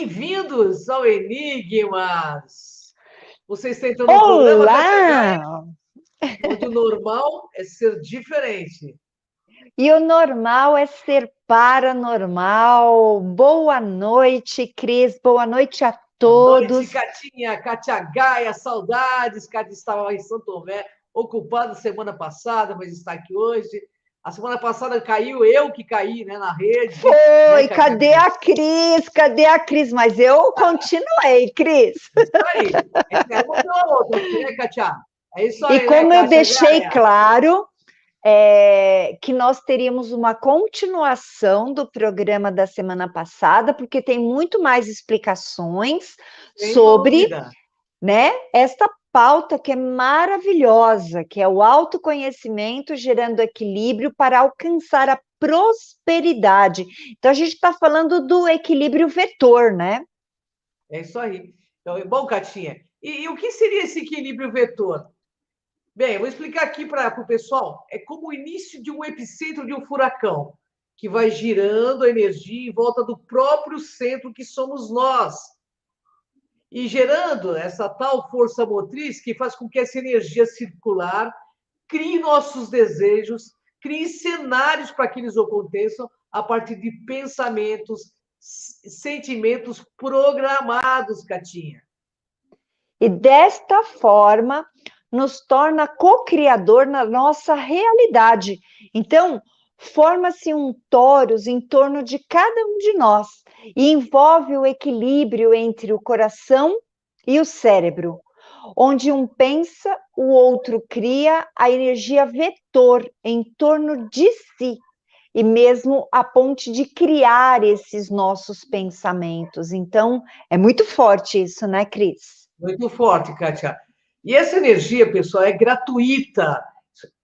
Bem-vindos ao Enigmas! Você está entrando no programa Catiagai, Olá! onde o normal é ser diferente. E o normal é ser paranormal. Boa noite, Cris. Boa noite a Boa noite, todos. Catinha, Catiagaia, saudades. Cátia estava em São Tomé, ocupada semana passada, mas está aqui hoje. A semana passada caiu, eu que caí, né, na rede, né, Foi, cadê Catiagai? a Cris? Cadê a Cris? Mas eu continuei, Cris. Isso aí. É uma pela outra aqui, né, Katia? É isso E aí, né, como eu Kátia deixei Gaia? claro, que nós teríamos uma continuação do programa da semana passada, porque tem muito mais explicações Sem sobre, dúvida. né, esta pauta que é maravilhosa, que é o autoconhecimento gerando equilíbrio para alcançar a prosperidade. Então, a gente está falando do equilíbrio vetor, né? É isso aí. Então, bom, Catinha, e o que seria esse equilíbrio vetor? Bem, eu vou explicar aqui para o pessoal. É como o início de um epicentro de um furacão, que vai girando a energia em volta do próprio centro que somos nós, e gerando essa tal força motriz que faz com que essa energia circular crie nossos desejos, crie cenários para que eles aconteçam a partir de pensamentos, sentimentos programados, Catinha. E desta forma, nos torna co-criador na nossa realidade. Então, forma-se um torus em torno de cada um de nós e envolve o equilíbrio entre o coração e o cérebro, onde um pensa, o outro cria a energia vetor em torno de si e mesmo a ponte de criar esses nossos pensamentos. Então, é muito forte isso, né, Cris? Muito forte, Kátia. E essa energia, pessoal, é gratuita.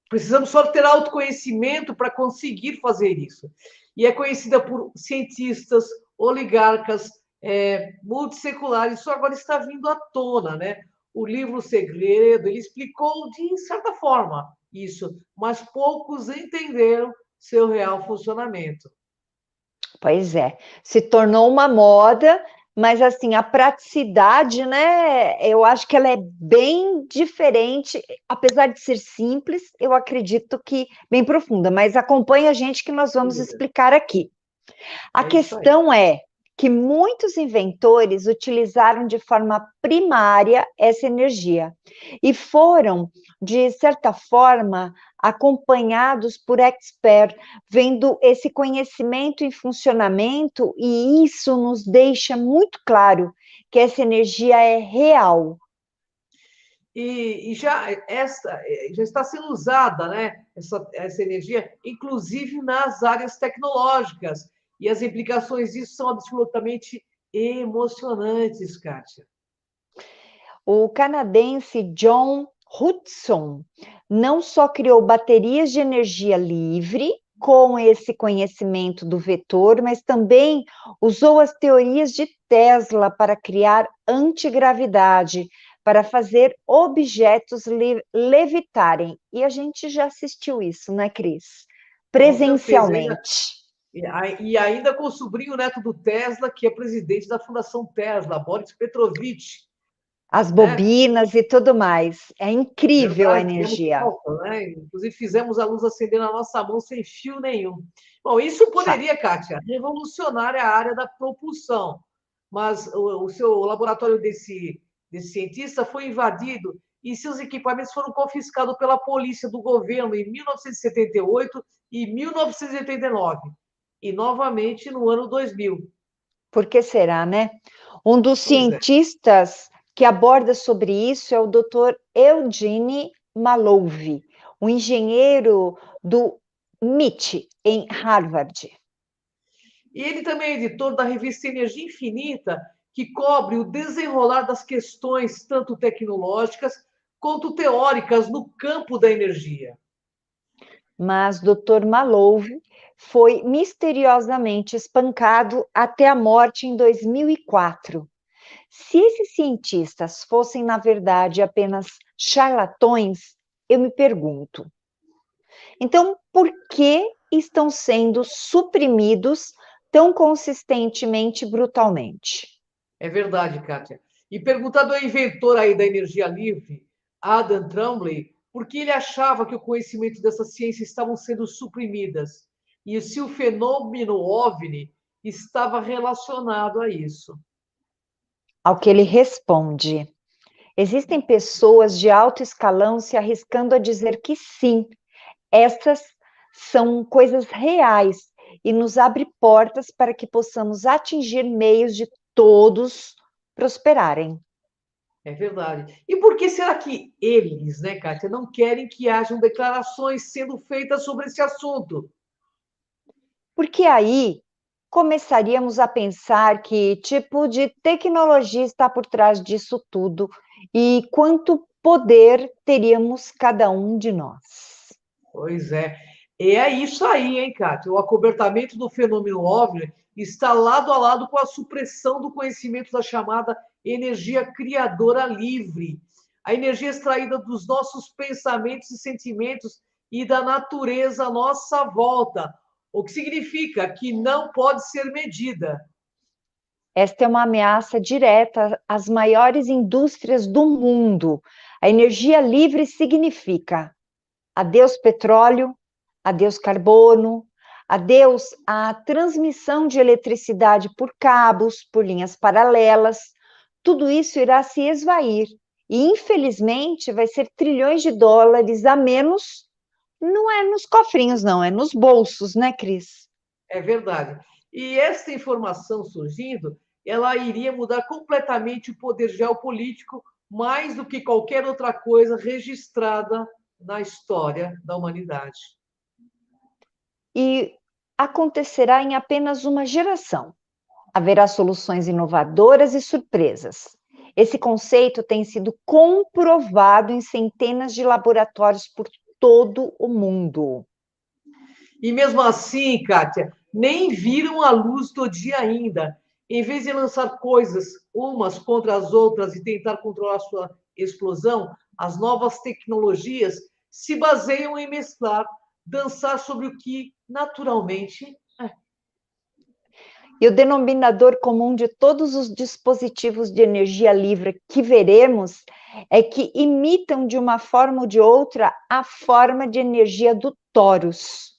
Precisamos só ter autoconhecimento para conseguir fazer isso. E é conhecida por cientistas, oligarcas, multisseculares. Isso agora está vindo à tona, né? O livro O Segredo, ele explicou de certa forma isso, mas poucos entenderam seu real funcionamento. Pois é, se tornou uma moda, mas assim, a praticidade, né? Eu acho que ela é bem diferente, apesar de ser simples, eu acredito que bem profunda, mas acompanha a gente que nós vamos explicar aqui. A É isso aí. questão é que muitos inventores utilizaram de forma primária essa energia e foram, de certa forma, acompanhados por experts, vendo esse conhecimento em funcionamento, e isso nos deixa muito claro que essa energia é real. E já está sendo usada, né, essa energia, inclusive nas áreas tecnológicas. E as implicações disso são absolutamente emocionantes, Kátia. O canadense John Hudson não só criou baterias de energia livre com esse conhecimento do vetor, mas também usou as teorias de Tesla para criar antigravidade, para fazer objetos levitarem. E a gente já assistiu isso, né, Cris? Com certeza. Ainda, Presencialmente. e ainda com o sobrinho neto do Tesla, que é presidente da Fundação Tesla, Boris Petrovich, As né? bobinas e tudo mais. É incrível a Verdade, tivemos energia. falta, né? Inclusive, fizemos a luz acender na nossa mão sem fio nenhum. Bom, isso poderia, Kátia, revolucionar a área da propulsão, mas o seu laboratório desse cientista foi invadido e seus equipamentos foram confiscados pela polícia do governo em 1978 e 1989, e novamente no ano 2000. Por que será, né? Um dos Pois é. cientistas que aborda sobre isso é o Dr. Eugene Malouvi, um engenheiro do MIT, em Harvard. E ele também é editor da revista Energia Infinita, que cobre o desenrolar das questões tanto tecnológicas quanto teóricas no campo da energia. Mas Dr. Malouvi foi misteriosamente espancado até a morte em 2004. Se esses cientistas fossem, na verdade, apenas charlatões, eu me pergunto, então, por que estão sendo suprimidos tão consistentemente e brutalmente? É verdade, Kátia. E perguntado ao inventor aí da energia livre, Adam Trumbley, por que ele achava que o conhecimento dessa ciência estavam sendo suprimidas e se o fenômeno OVNI estava relacionado a isso. Ao que ele responde: existem pessoas de alto escalão se arriscando a dizer que sim, essas são coisas reais e nos abre portas para que possamos atingir meios de todos prosperarem. É verdade. E por que será que eles, né, Kátia, não querem que hajam declarações sendo feitas sobre esse assunto? Porque aí começaríamos a pensar que tipo de tecnologia está por trás disso tudo e quanto poder teríamos cada um de nós. Pois é. E é isso aí, hein, Kátia? O acobertamento do fenômeno OVNI está lado a lado com a supressão do conhecimento da chamada energia criadora livre. A energia extraída dos nossos pensamentos e sentimentos e da natureza à nossa volta, o que significa que não pode ser medida. Esta é uma ameaça direta às maiores indústrias do mundo. A energia livre significa adeus petróleo, adeus carbono, adeus à transmissão de eletricidade por cabos, por linhas paralelas. Tudo isso irá se esvair e, infelizmente, vai ser trilhões de dólares a menos. Não é nos cofrinhos, não, é nos bolsos, né, Cris? É verdade. E essa informação surgindo, ela iria mudar completamente o poder geopolítico, mais do que qualquer outra coisa registrada na história da humanidade. E acontecerá em apenas uma geração. Haverá soluções inovadoras e surpresas. Esse conceito tem sido comprovado em centenas de laboratórios por todo o mundo. E mesmo assim, Kátia, nem viram a luz do dia ainda. Em vez de lançar coisas umas contra as outras e tentar controlar sua explosão, as novas tecnologias se baseiam em mesclar, dançar sobre o que naturalmente é. E o denominador comum de todos os dispositivos de energia livre que veremos é que imitam de uma forma ou de outra a forma de energia do torus.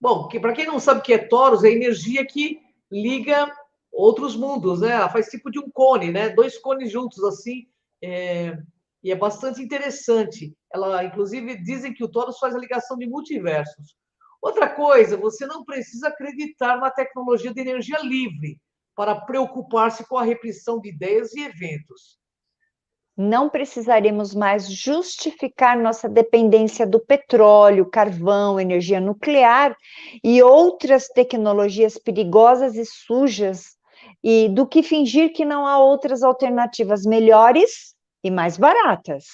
Bom, que para quem não sabe o que é Torus, é energia que liga outros mundos, né? Ela faz tipo de um cone, né? Dois cones juntos assim, é, e é bastante interessante. Ela, inclusive, dizem que o Torus faz a ligação de multiversos. Outra coisa, você não precisa acreditar na tecnologia de energia livre para preocupar-se com a repressão de ideias e eventos. Não precisaremos mais justificar nossa dependência do petróleo, carvão, energia nuclear e outras tecnologias perigosas e sujas, e do que fingir que não há outras alternativas melhores e mais baratas.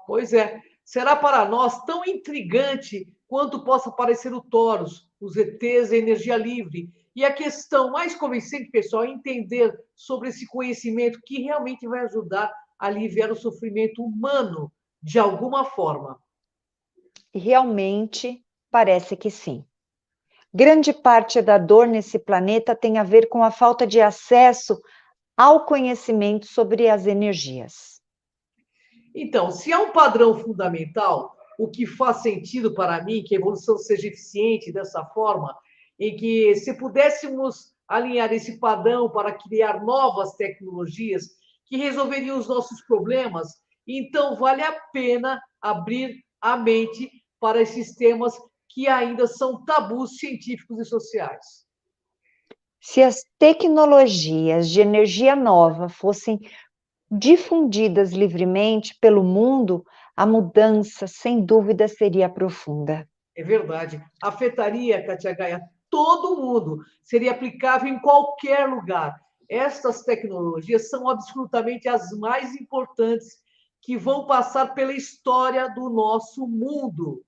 Pois é, será para nós tão intrigante quanto possa parecer o Taurus, os ETs, a energia livre. E a questão mais convincente, pessoal, é entender sobre esse conhecimento que realmente vai ajudar a aliviar o sofrimento humano de alguma forma. Realmente parece que sim. Grande parte da dor nesse planeta tem a ver com a falta de acesso ao conhecimento sobre as energias. Então, se há um padrão fundamental, o que faz sentido para mim que a evolução seja eficiente dessa forma, em que se pudéssemos alinhar esse padrão para criar novas tecnologias que resolveriam os nossos problemas, então vale a pena abrir a mente para esses temas que ainda são tabus científicos e sociais. Se as tecnologias de energia nova fossem difundidas livremente pelo mundo, a mudança, sem dúvida, seria profunda. É verdade. Afetaria, Katia Gaia, todo mundo. Seria aplicável em qualquer lugar. Estas tecnologias são absolutamente as mais importantes que vão passar pela história do nosso mundo.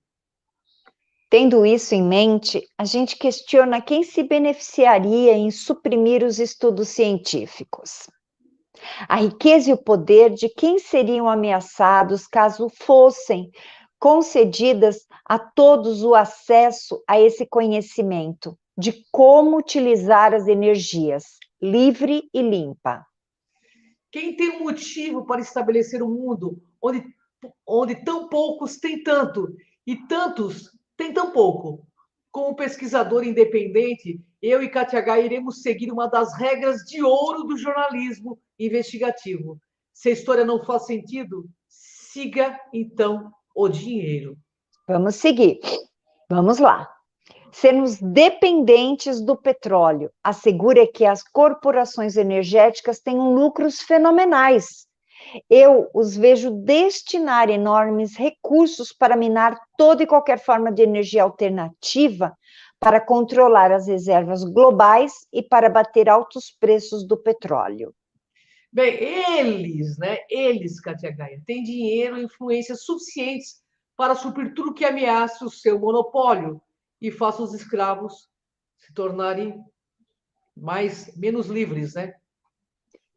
Tendo isso em mente, a gente questiona quem se beneficiaria em suprimir os estudos científicos. A riqueza e o poder de quem seriam ameaçados caso fossem concedidas a todos o acesso a esse conhecimento de como utilizar as energias. livre e limpa. Quem tem um motivo para estabelecer um mundo onde tão poucos têm tanto e tantos têm tão pouco? Como pesquisador independente, eu e Katia Gaia iremos seguir uma das regras de ouro do jornalismo investigativo. Se a história não faz sentido, siga então o dinheiro. Vamos seguir. Vamos lá. Sermos dependentes do petróleo assegura que as corporações energéticas tenham lucros fenomenais. Eu os vejo destinar enormes recursos para minar toda e qualquer forma de energia alternativa para controlar as reservas globais e para bater altos preços do petróleo. Bem, eles, Katia Gaia, têm dinheiro e influência suficientes para suprir tudo que ameace o seu monopólio e faça os escravos se tornarem menos livres, né?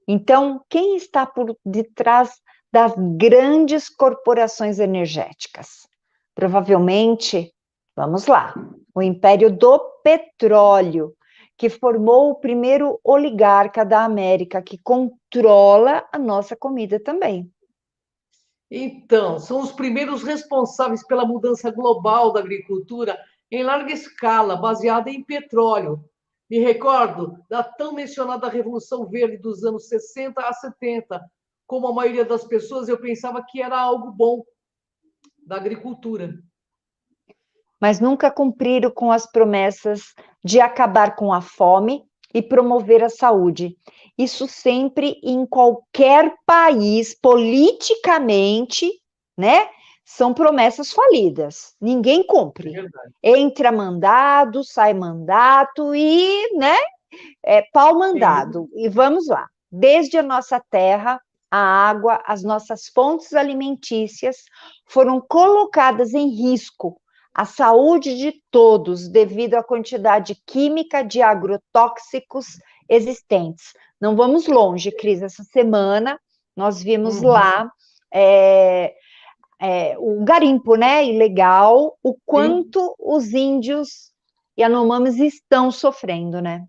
Então, quem está por detrás das grandes corporações energéticas? Provavelmente, vamos lá, o Império do Petróleo, que formou o primeiro oligarca da América, que controla a nossa comida também. Então, são os primeiros responsáveis pela mudança global da agricultura em larga escala, baseada em petróleo. Me recordo da tão mencionada Revolução Verde dos anos 60 a 70. Como a maioria das pessoas, eu pensava que era algo bom da agricultura. Mas nunca cumpriram com as promessas de acabar com a fome e promover a saúde. Isso sempre em qualquer país, politicamente, né? São promessas falidas. Ninguém cumpre. Entra mandado, sai mandato e, né? Pau mandado. E vamos lá. Desde a nossa terra, a água, as nossas fontes alimentícias foram colocadas em risco, a saúde de todos devido à quantidade química de agrotóxicos existentes. Não vamos longe, Cris. Essa semana nós vimos lá o garimpo, né, ilegal, o quanto os índios Yanomamis estão sofrendo, né?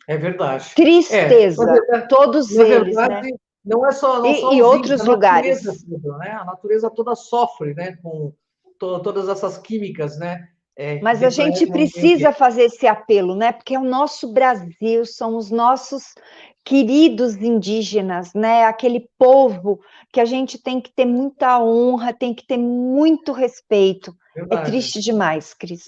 É verdade. Tristeza, todos na eles, né? verdade, não só E os índios, outros a lugares. natureza toda, né? A natureza toda sofre, né? Com todas essas químicas, né? Que Mas a gente depredam o meio precisa ambiente. fazer esse apelo, né? Porque é o nosso Brasil, são os nossos queridos indígenas, né? Aquele povo que a gente tem que ter muita honra, tem que ter muito respeito. É Verdade. triste demais, Cris.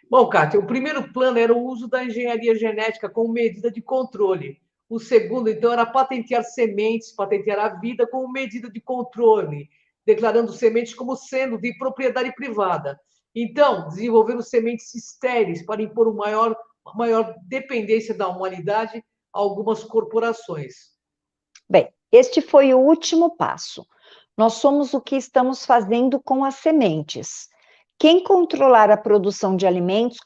Bom, Kátia, o primeiro plano era o uso da engenharia genética como medida de controle. O segundo, então, era patentear sementes, patentear a vida como medida de controle, declarando sementes como sendo de propriedade privada. Então, desenvolvendo sementes estéreis para impor uma maior dependência da humanidade a algumas corporações. Bem, este foi o último passo. Nós somos o que estamos fazendo com as sementes. Quem controlar a produção de alimentos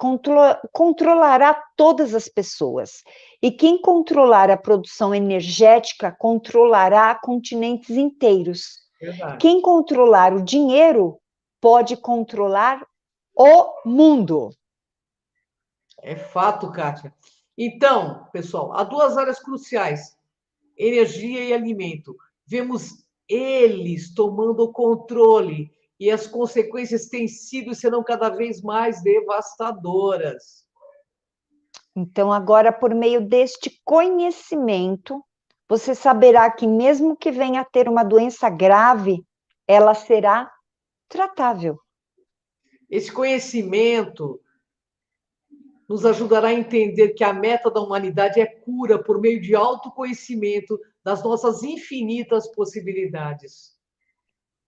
controlará todas as pessoas. E quem controlar a produção energética controlará continentes inteiros. Verdade. Quem controlar o dinheiro pode controlar o mundo. É fato, Kátia. Então, pessoal, há duas áreas cruciais: energia e alimento. Vemos eles tomando o controle e as consequências têm sido e serão cada vez mais devastadoras. Então, agora, por meio deste conhecimento, você saberá que, mesmo que venha a ter uma doença grave, ela será tratável. Esse conhecimento nos ajudará a entender que a meta da humanidade é cura por meio de autoconhecimento das nossas infinitas possibilidades.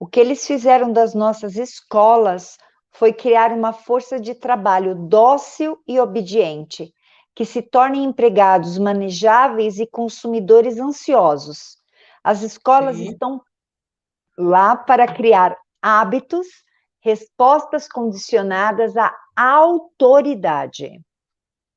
O que eles fizeram das nossas escolas foi criar uma força de trabalho dócil e obediente, que se tornem empregados manejáveis e consumidores ansiosos. As escolas Sim. estão lá para criar hábitos, respostas condicionadas à autoridade.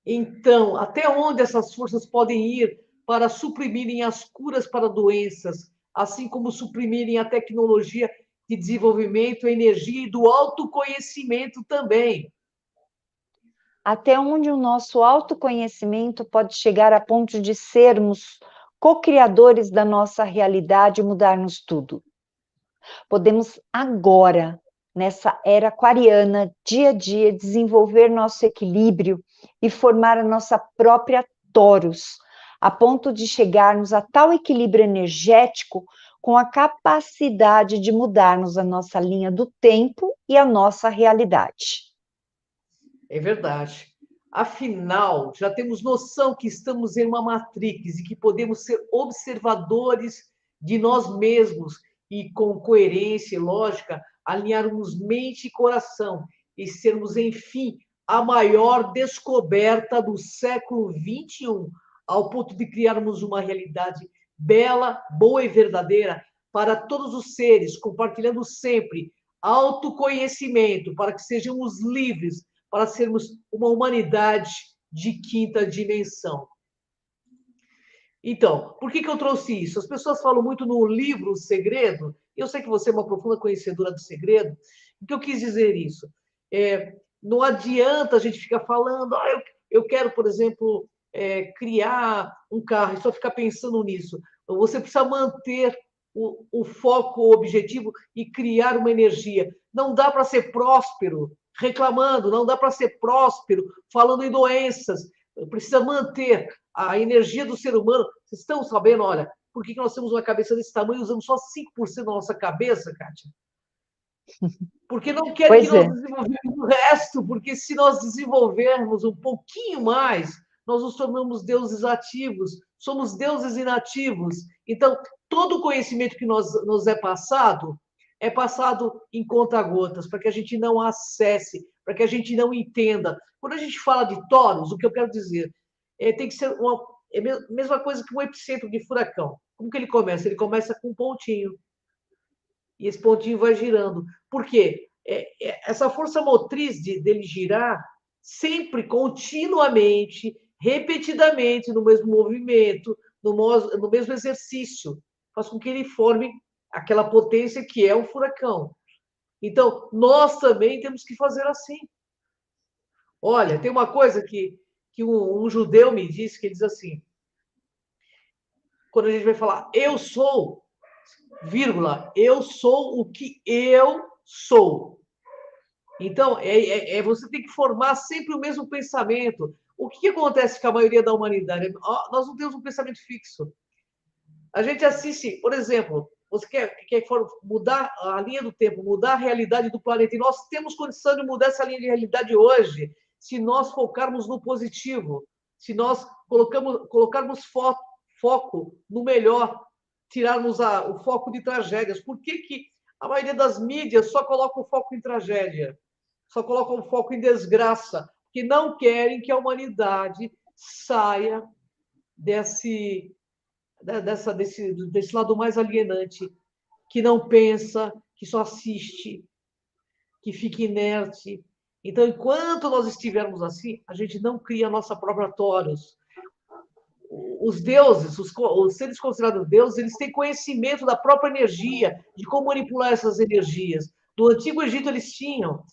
Então, até onde essas forças podem ir para suprimirem as curas para doenças, assim como suprimirem a tecnologia de desenvolvimento, a energia e do autoconhecimento também? até onde o nosso autoconhecimento pode chegar a ponto de sermos co-criadores da nossa realidade e mudarmos tudo. Podemos agora, nessa era aquariana, dia a dia, desenvolver nosso equilíbrio e formar a nossa própria Taurus, a ponto de chegarmos a tal equilíbrio energético com a capacidade de mudarmos a nossa linha do tempo e a nossa realidade. É verdade. Afinal, já temos noção que estamos em uma matrix e que podemos ser observadores de nós mesmos e, com coerência e lógica, alinharmos mente e coração e sermos, enfim, a maior descoberta do século XXI, ao ponto de criarmos uma realidade bela, boa e verdadeira para todos os seres, compartilhando sempre autoconhecimento, para que sejamos livres, para sermos uma humanidade de quinta dimensão. Então, por que eu trouxe isso? As pessoas falam muito no livro O Segredo, eu sei que você é uma profunda conhecedora do segredo, o que eu quis dizer isso? Não adianta a gente ficar falando, eu quero, por exemplo, criar um carro e só ficar pensando nisso. Você precisa manter o foco, o objetivo e criar uma energia. Não dá para ser próspero reclamando, não dá para ser próspero falando em doenças. Precisa manter a energia do ser humano. Vocês estão sabendo, olha, por que nós temos uma cabeça desse tamanho e usamos só 5% da nossa cabeça, Kátia? Porque não querem que nós desenvolvemos o resto, porque se nós desenvolvermos um pouquinho mais, nós nos tornamos deuses ativos, somos deuses inativos. Então, todo o conhecimento que nos é passado em conta-gotas, para que a gente não acesse, para que a gente não entenda. Quando a gente fala de toros, o que eu quero dizer tem que ser a mesma coisa que um epicentro de furacão. Como que ele começa? Ele começa com um pontinho. E esse pontinho vai girando. Por quê? Essa força motriz dele girar sempre, continuamente, repetidamente, no mesmo movimento, no mesmo exercício, faz com que ele forme aquela potência que é um furacão. Então, nós também temos que fazer assim. Olha, tem uma coisa que um judeu me disse, que ele diz assim, quando a gente vai falar, eu sou, vírgula, eu sou o que eu sou. Então, você tem que formar sempre o mesmo pensamento. O que acontece com a maioria da humanidade? Nós não temos um pensamento fixo. A gente assiste, por exemplo, você quer mudar a linha do tempo, mudar a realidade do planeta, e nós temos condição de mudar essa linha de realidade hoje, se nós focarmos no positivo, se nós colocarmos foco no melhor, tirarmos o foco de tragédias. Por que a maioria das mídias só coloca o foco em tragédia? Só colocam o foco em desgraça, que não querem que a humanidade saia desse lado mais alienante, que não pensa, que só assiste, que fica inerte. Então, enquanto nós estivermos assim, a gente não cria a nossa própria Taurus. Os deuses, os seres considerados deuses, eles têm conhecimento da própria energia, de como manipular essas energias. No Antigo Egito, eles tinham.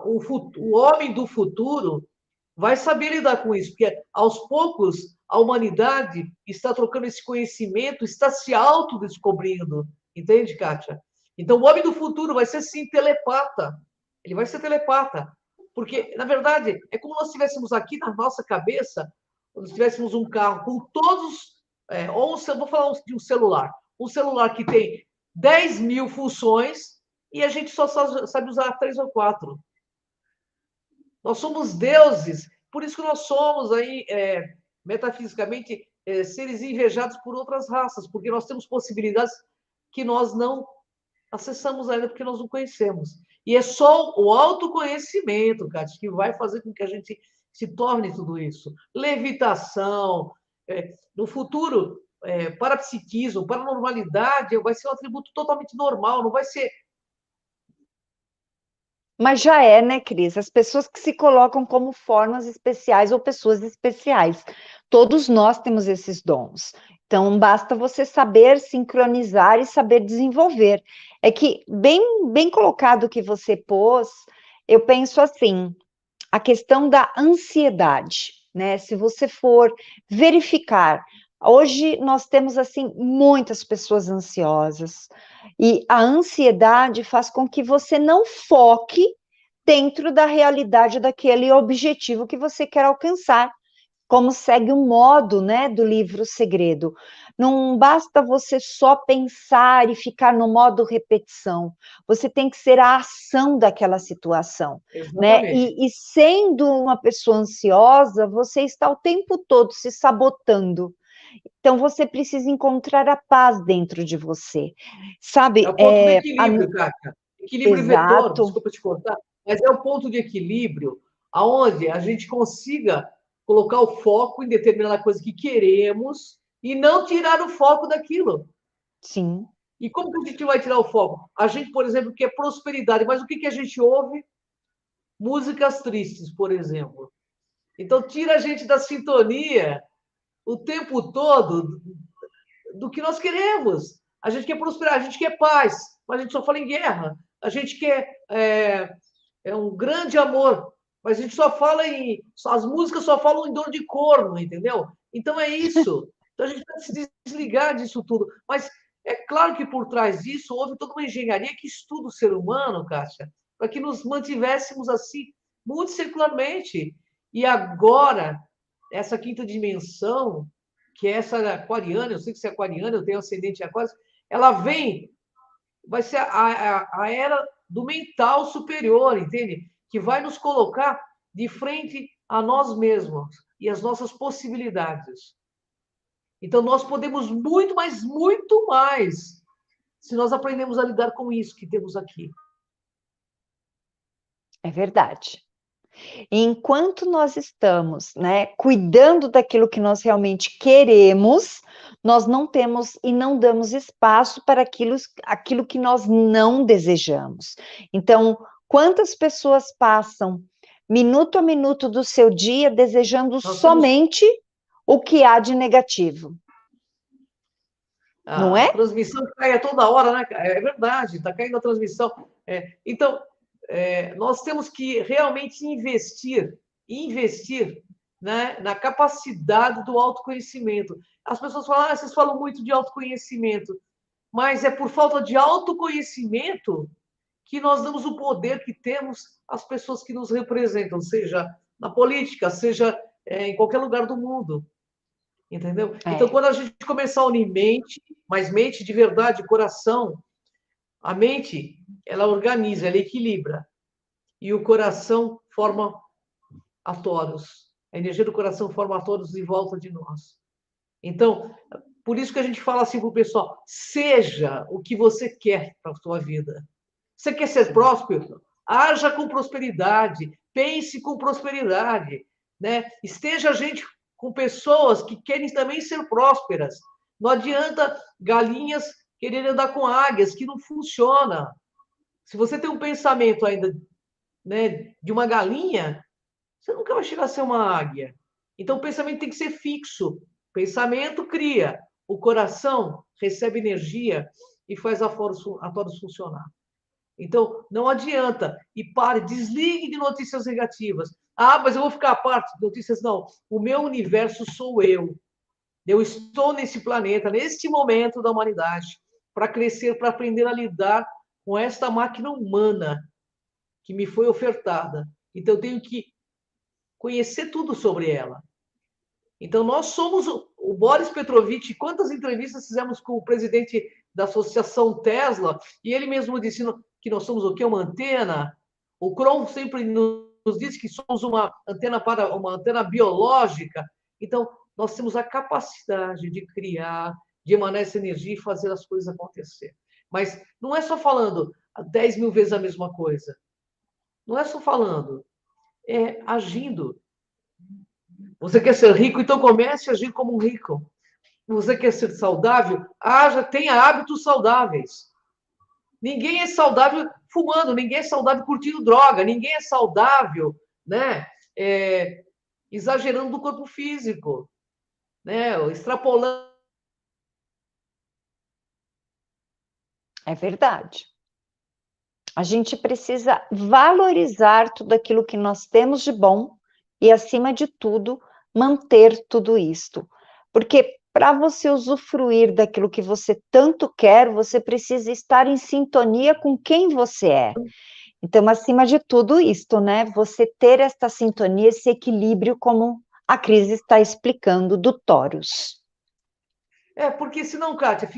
O homem do futuro vai saber lidar com isso, porque aos poucos a humanidade está trocando esse conhecimento, está se autodescobrindo. Entende, Kátia? Então, o homem do futuro vai ser, sim, telepata. Ele vai ser telepata. Porque, na verdade, é como nós estivéssemos aqui na nossa cabeça, nós tivéssemos um carro com todos... vou falar de um celular. Um celular que tem 10 mil funções e a gente só sabe usar 3 ou 4. Nós somos deuses, por isso que nós somos aí, metafisicamente, seres invejados por outras raças, porque nós temos possibilidades que nós não acessamos ainda, porque nós não conhecemos. E é só o autoconhecimento, Cátia, que vai fazer com que a gente se torne tudo isso. Levitação, no futuro, parapsiquismo, paranormalidade, vai ser um atributo totalmente normal, não vai ser... Mas já é, né, Cris? As pessoas que se colocam como formas especiais ou pessoas especiais. Todos nós temos esses dons. Então, basta você saber sincronizar e saber desenvolver. É que, bem colocado que você pôs, eu penso assim, a questão da ansiedade, né? Se você for verificar, hoje nós temos, assim, muitas pessoas ansiosas, e a ansiedade faz com que você não foque dentro da realidade daquele objetivo que você quer alcançar, como segue o modo, né, do livro Segredo. Não basta você só pensar e ficar no modo repetição. Você tem que ser a ação daquela situação, né? Exatamente. E sendo uma pessoa ansiosa, você está o tempo todo se sabotando. Então, você precisa encontrar a paz dentro de você. É Sabe, o ponto do equilíbrio, Kátia. Equilíbrio vetor, exato, desculpa te cortar, mas é o ponto de equilíbrio aonde a gente consiga colocar o foco em determinada coisa que queremos e não tirar o foco daquilo. sim, E como que a gente vai tirar o foco? A gente, por exemplo, quer prosperidade, mas o que que a gente ouve? Músicas tristes, por exemplo. Então, tira a gente da sintonia o tempo todo do que nós queremos. A gente quer prosperar, a gente quer paz, mas a gente só fala em guerra. A gente quer um grande amor, mas a gente só fala em. As músicas só falam em dor de corno, entendeu? Então é isso. Então a gente tem que se desligar disso tudo. Mas é claro que por trás disso houve toda uma engenharia que estuda o ser humano, Cássia, para que nos mantivéssemos assim, muito circularmente. E agora, essa quinta dimensão, que é essa aquariana, eu sei que você é aquariana, eu tenho ascendente em aquário, ela vem, vai ser a era do mental superior, entende? Que vai nos colocar de frente a nós mesmos e as nossas possibilidades. Então, nós podemos muito, mas muito mais, se nós aprendemos a lidar com isso que temos aqui. é verdade. Enquanto nós estamos, né, cuidando daquilo que nós realmente queremos, nós não temos e não damos espaço para aquilo que nós não desejamos. Então, quantas pessoas passam minuto a minuto do seu dia desejando Nós estamos. somente o que há de negativo, não A é? transmissão cai a toda hora, né? É verdade, está caindo a transmissão. Então, nós temos que realmente investir, né, na capacidade do autoconhecimento. As pessoas falam, vocês falam muito de autoconhecimento, mas é por falta de autoconhecimento que nós damos o poder que temos às pessoas que nos representam, seja na política, seja em qualquer lugar do mundo. Entendeu? Então, É, quando a gente começar a unir mente, mas mente de verdade, coração, a mente, ela organiza, ela equilibra. E o coração forma a todos. A energia do coração forma a todos em volta de nós. Então, por isso que a gente fala assim para o pessoal: seja o que você quer para a sua vida. Você quer ser sim, próspero? Haja com prosperidade, pense com prosperidade, né? Esteja gente com pessoas que querem também ser prósperas. Não adianta galinhas quererem andar com águias, que não funciona. Se você tem um pensamento ainda, né, de uma galinha, você nunca vai chegar a ser uma águia. Então, o pensamento tem que ser fixo. O pensamento cria. O coração recebe energia e faz a todos funcionar. Então, não adianta. E pare, desligue de notícias negativas. Ah, mas eu vou ficar à parte de notícias. Não. O meu universo sou eu. Eu estou nesse planeta, neste momento da humanidade, para crescer, para aprender a lidar com esta máquina humana que me foi ofertada. Então, eu tenho que conhecer tudo sobre ela. Então, nós somos o Boris Petrovich. Quantas entrevistas fizemos com o presidente da Associação Tesla, e ele mesmo disse que nós somos o quê? Uma antena. O Kron sempre nos diz que somos uma antena biológica. Então, nós temos a capacidade de criar, de emanar essa energia e fazer as coisas acontecer. Mas não é só falando 10 mil vezes a mesma coisa. Não é só falando, é agindo. Você quer ser rico, então comece a agir como um rico. Você quer ser saudável? Tenha hábitos saudáveis. Ninguém é saudável fumando, ninguém é saudável curtindo droga, ninguém é saudável, né? Exagerando do corpo físico, né? Extrapolando. é verdade. A gente precisa valorizar tudo aquilo que nós temos de bom e, acima de tudo, manter tudo isto. Porque para você usufruir daquilo que você tanto quer, você precisa estar em sintonia com quem você é. Então, acima de tudo isto, né? Você ter esta sintonia, esse equilíbrio, como a Cris está explicando, do Taurus. Porque senão, Kátia,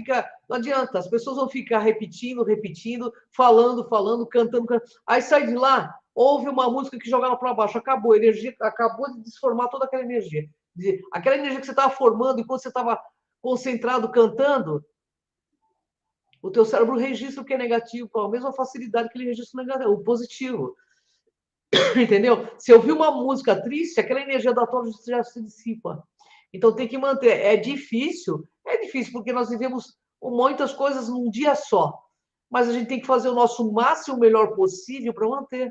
não adianta, as pessoas vão ficar repetindo, repetindo, falando, falando, cantando, cantando. Aí sai de lá, ouve uma música que joga ela para baixo, acabou, a energia acabou de desformar toda aquela energia. Aquela energia que você estava formando enquanto você estava concentrado cantando, o teu cérebro registra o que é negativo com a mesma facilidade que ele registra o positivo. Entendeu? Se eu ouvir uma música triste, aquela energia da torre já se dissipa. Então tem que manter. É difícil porque nós vivemos muitas coisas num dia só. Mas a gente tem que fazer o nosso máximo, o melhor possível para manter.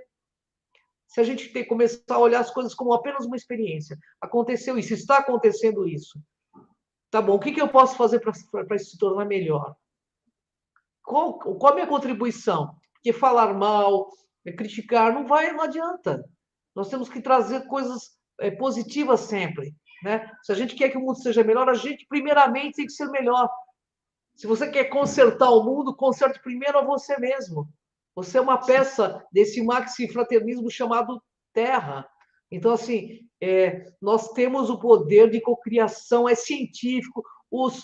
Se a gente tem que começar a olhar as coisas como apenas uma experiência. Aconteceu isso, está acontecendo isso. Tá bom, o que eu posso fazer para isso se tornar melhor? Qual a minha contribuição? Porque falar mal, criticar, não adianta. Nós temos que trazer coisas positivas sempre. Né? Se a gente quer que o mundo seja melhor, a gente, primeiramente, tem que ser melhor. Se você quer consertar o mundo, conserte primeiro a você mesmo. Você é uma peça desse maxi-fraternismo chamado Terra. Então, assim, nós temos o poder de cocriação, é científico, os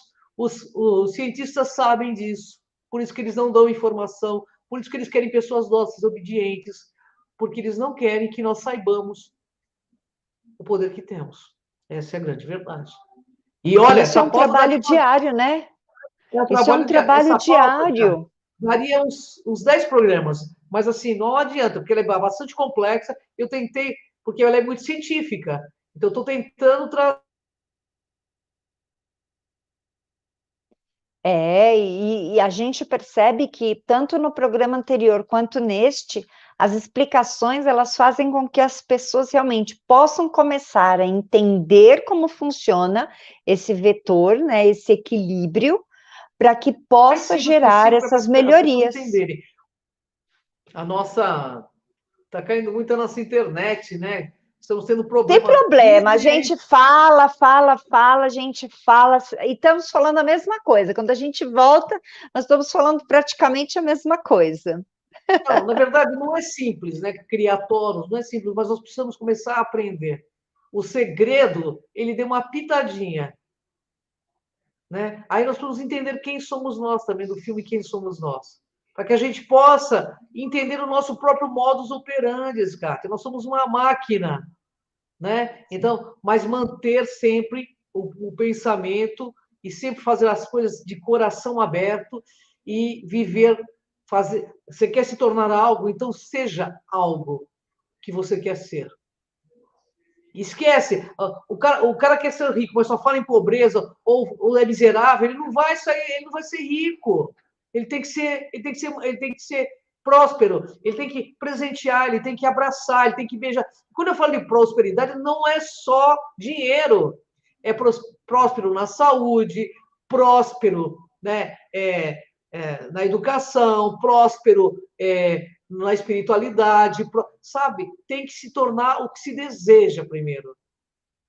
cientistas sabem disso, por isso que eles não dão informação, por isso que eles querem pessoas dóceis, obedientes, porque eles não querem que nós saibamos o poder que temos. Essa é a grande verdade. E olha, isso é um trabalho diário, né? Isso é um trabalho diário. Daria uns 10 programas, mas assim, não adianta, porque ela é bastante complexa. Eu tentei, porque ela é muito científica. Então, estou tentando trazer. E a gente percebe que, tanto no programa anterior quanto neste, as explicações, elas fazem com que as pessoas realmente possam começar a entender como funciona esse vetor, né, esse equilíbrio, para que possa gerar essas melhorias. A nossa... Está caindo muito a nossa internet, né? Estamos tendo problemas. Tem problema, a gente fala, a gente fala, e estamos falando a mesma coisa. Quando a gente volta, nós estamos falando praticamente a mesma coisa. Não, na verdade, não é simples, né? Criar toros, não é simples, mas nós precisamos começar a aprender. O segredo, ele deu uma pitadinha. Né? Aí nós precisamos entender quem somos nós também, do filme Quem Somos Nós. Para que a gente possa entender o nosso próprio modus operandi, Cátia. Nós somos uma máquina. Né? Então, mas manter sempre o pensamento e sempre fazer as coisas de coração aberto e viver, fazer. Você quer se tornar algo, então seja algo que você quer ser. Esquece, o cara quer ser rico, mas só fala em pobreza ou é miserável, ele não vai ser rico. Ele tem que ser próspero, ele tem que presentear, ele tem que abraçar, ele tem que beijar. Quando eu falo de prosperidade, não é só dinheiro, é próspero na saúde, próspero, né, na educação, próspero na espiritualidade, sabe? Tem que se tornar o que se deseja primeiro.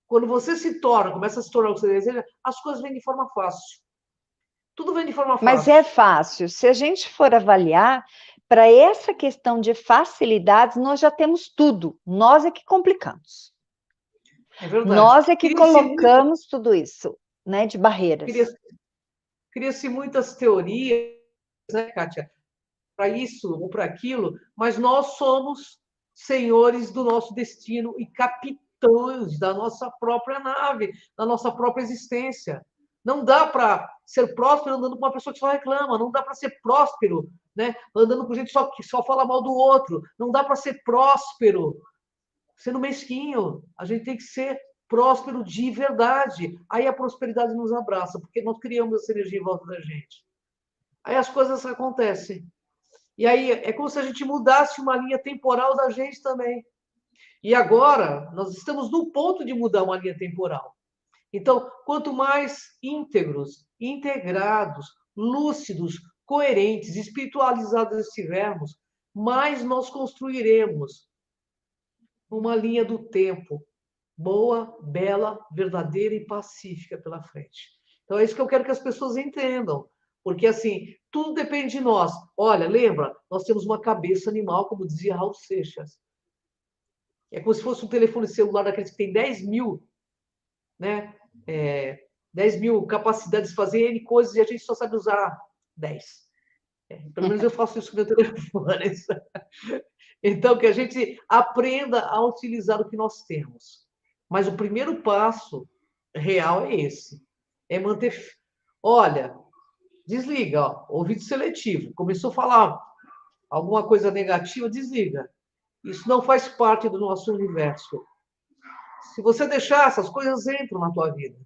Quando você começa a se tornar o que você deseja, as coisas vêm de forma fácil. Tudo vem de forma fácil. Mas é fácil. Se a gente for avaliar, para essa questão de facilidades, nós já temos tudo. Nós é que complicamos. É verdade. Nós é que colocamos tudo isso, né, de barreiras. Cria-se muitas teorias, né, Kátia? Para isso ou para aquilo, mas nós somos senhores do nosso destino e capitães da nossa própria nave, da nossa própria existência. Não dá para ser próspero andando com uma pessoa que só reclama, não dá para ser próspero, né, andando com gente que só fala mal do outro, não dá para ser próspero sendo mesquinho. A gente tem que ser próspero de verdade. Aí a prosperidade nos abraça, porque nós criamos essa energia em volta da gente. Aí as coisas acontecem. E aí é como se a gente mudasse uma linha temporal da gente também. E agora nós estamos no ponto de mudar uma linha temporal. Então, quanto mais íntegros, integrados, lúcidos, coerentes, espiritualizados estivermos, mais nós construiremos uma linha do tempo boa, bela, verdadeira e pacífica pela frente. Então, é isso que eu quero que as pessoas entendam. Porque, assim, tudo depende de nós. Olha, lembra? Nós temos uma cabeça animal, como dizia Raul Seixas. É como se fosse um telefone celular daqueles que tem 10 mil, né? 10 mil capacidades de fazer N coisas e a gente só sabe usar 10. Pelo menos eu faço isso com meu telefone. Então, que a gente aprenda a utilizar o que nós temos. Mas o primeiro passo real é esse. É manter. Olha, desliga, ó, ouvido seletivo. Começou a falar alguma coisa negativa, desliga. Isso não faz parte do nosso universo. Se você deixar, essas coisas entram na tua vida.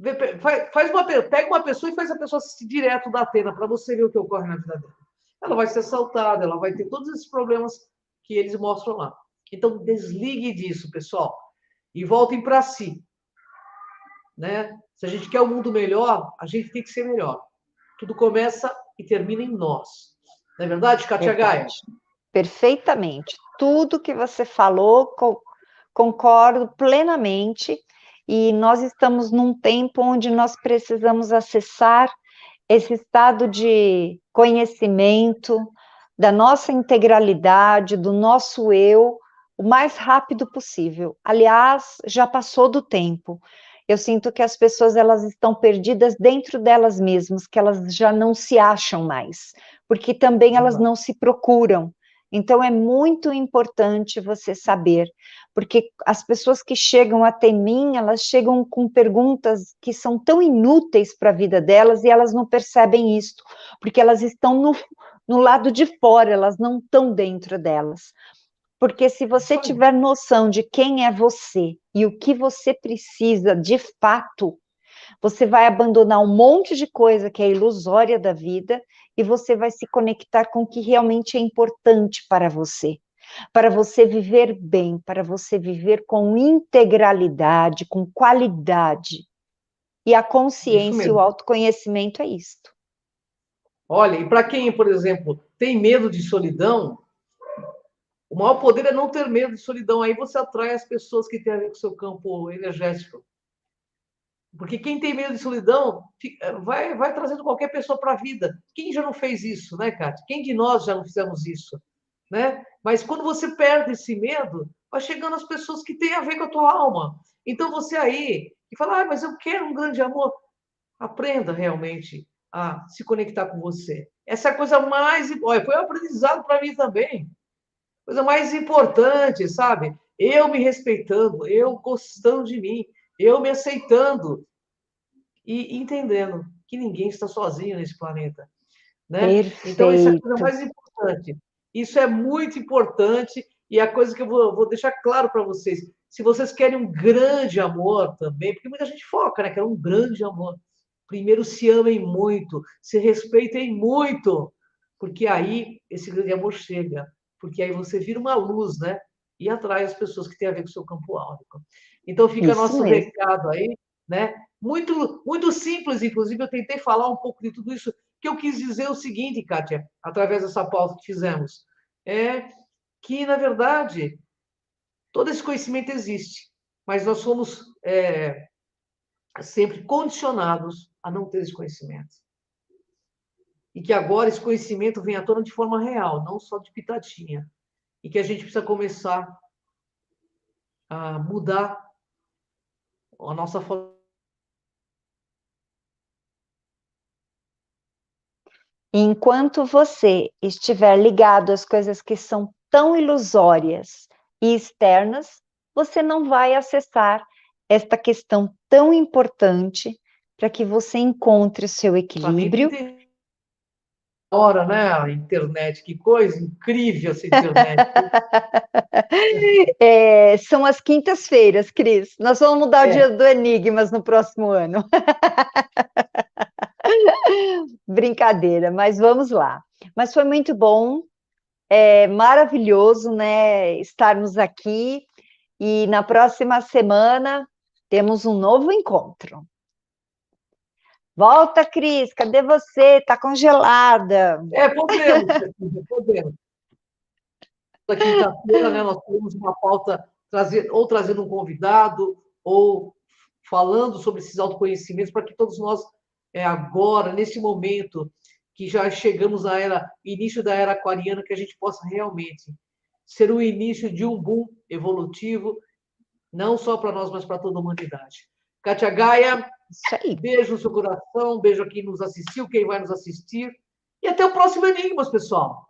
Pega uma pessoa e faz a pessoa assistir direto da Atena para você ver o que ocorre na vida dela. Ela vai ser assaltada, ela vai ter todos esses problemas que eles mostram lá. Então, desligue disso, pessoal, e voltem para si. Né? Se a gente quer um mundo melhor, a gente tem que ser melhor. Tudo começa e termina em nós. Não é verdade, Kátia Gaia? Perfeitamente. Tudo que você falou, concordo plenamente. E nós estamos num tempo onde nós precisamos acessar esse estado de conhecimento da nossa integralidade, do nosso eu, o mais rápido possível. Aliás, já passou do tempo. Eu sinto que as pessoas elas estão perdidas dentro delas mesmas, que elas já não se acham mais, porque também elas não se procuram. Então é muito importante você saber, porque as pessoas que chegam até mim, elas chegam com perguntas que são tão inúteis para a vida delas e elas não percebem isso, porque elas estão no lado de fora, elas não estão dentro delas. Porque se você tiver noção de quem é você e o que você precisa de fato, você vai abandonar um monte de coisa que é ilusória da vida e você vai se conectar com o que realmente é importante para você viver bem, para você viver com integralidade, com qualidade. E a consciência e o autoconhecimento é isto. Olha, e para quem, por exemplo, tem medo de solidão, o maior poder é não ter medo de solidão. Aí você atrai as pessoas que têm a ver com o seu campo energético. Porque quem tem medo de solidão vai trazendo qualquer pessoa para a vida. Quem já não fez isso, né, Kátia? Quem de nós já não fizemos isso? Né? Mas quando você perde esse medo, vai chegando as pessoas que têm a ver com a tua alma. Então você aí, que fala, mas eu quero um grande amor. Aprenda realmente a se conectar com você. Essa é a coisa mais... Olha, foi um aprendizado para mim também. Coisa mais importante, sabe? Eu me respeitando, eu gostando de mim, eu me aceitando e entendendo que ninguém está sozinho nesse planeta, né? Então, isso é a coisa mais importante. Isso é muito importante e a coisa que eu vou deixar claro para vocês. Se vocês querem um grande amor também, porque muita gente foca, né? Quer um grande amor. Primeiro se amem muito, se respeitem muito, porque aí esse grande amor chega. Porque aí você vira uma luz, né? E atrai as pessoas que têm a ver com o seu campo áurico. Então fica nosso recado aí, né? Muito, muito simples, inclusive, eu tentei falar um pouco de tudo isso, que eu quis dizer o seguinte, Kátia, através dessa pauta que fizemos, é que, na verdade, todo esse conhecimento existe, mas nós somos sempre condicionados a não ter esse conhecimento. E que agora esse conhecimento vem à tona de forma real, não só de pitadinha. E que a gente precisa começar a mudar a nossa forma. Enquanto você estiver ligado às coisas que são tão ilusórias e externas, você não vai acessar esta questão tão importante para que você encontre o seu equilíbrio. Hora, né? A internet, que coisa incrível essa internet. São as quintas-feiras, Cris. Nós vamos mudar o dia do Enigmas no próximo ano. Brincadeira, mas vamos lá. Mas foi muito bom, maravilhoso, né, estarmos aqui. E na próxima semana temos um novo encontro. Volta, Cris, cadê você? Está congelada. Podemos. toda quinta-feira, né, nós temos uma pauta ou trazendo um convidado, ou falando sobre esses autoconhecimentos, para que todos nós, agora, nesse momento, que já chegamos à início da era aquariana, que a gente possa realmente ser o início de um boom evolutivo, não só para nós, mas para toda a humanidade. Kátia Gaia, Isso aí. beijo no seu coração, beijo a quem nos assistiu, quem vai nos assistir, e até o próximo Enigmas, pessoal.